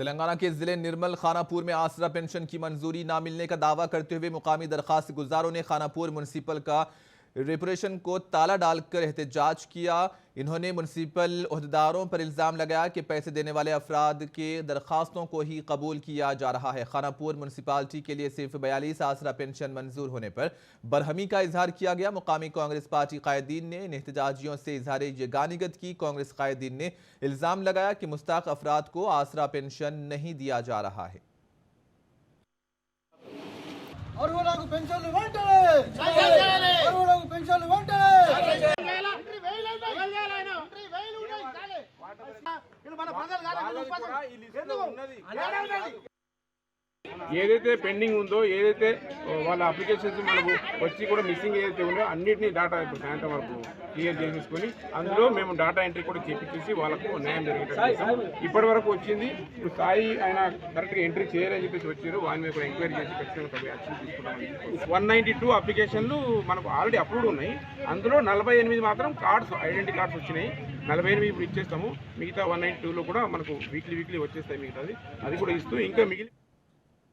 तेलंगाना के जिले निर्मल खानापुर में आसरा पेंशन की मंजूरी न मिलने का दावा करते हुए मुकामी दरखास्त गुजारों ने खानापुर म्युनिसिपल का रेपोरेशन को ताला डालकर एहतजाज किया। इन्होंने म्युनिसिपल ओहदेदारों पर इल्जाम लगाया कि पैसे देने वाले अफराद के दरखास्तों को ही कबूल किया जा रहा है। खानापुर म्युनिसिपालिटी के लिए सिर्फ 42 आसरा पेंशन मंजूर होने पर बरहमी का इजहार किया गया। मुकामी कांग्रेस पार्टी कायदीन ने इन एहतजाजियों से इजहार यगानियत की। कांग्रेस कायदीन ने इल्जाम लगाया कि मुस्ताक अफराद को आसरा पेंशन नहीं दिया जा रहा है। ఏదైతే పెండింగ్ ఉందో ఏదైతే వాళ్ళ అప్లికేషన్స్ మనకు వచ్చి కూడా మిస్సింగ్ ఏదైతే ఉందో అన్నిటినీ డాటా సాయంత్రం వరకు క్లియర్ చేసేసుకొని అందులో మేము డాటా ఎంట్రీ కూడా చేపించేసి వాళ్ళకు న్యాయం జరిగేటట్టు ఇప్పటి వరకు వచ్చింది. ఇప్పుడు స్థాయి ఆయన కరెక్ట్గా ఎంట్రీ చేయాలని చెప్పేసి వచ్చారు. వాని మీద కూడా ఎంక్వైరీ చేసి ఖచ్చితంగా యాక్షన్ తీసుకుంటామని 192 అప్లికేషన్లు మనకు ఆల్రెడీ అప్రూవ్డ్ ఉన్నాయి. అందులో 48 మాత్రం కార్డ్స్ ఐడెంటిటీ కార్డ్స్ వచ్చినాయి. 48 ఇప్పుడు ఇచ్చేస్తాము. మిగతా 192లో కూడా మనకు వీక్లీ వచ్చేస్తాయి. మిగతాది అది కూడా ఇస్తూ ఇంకా మిగిలి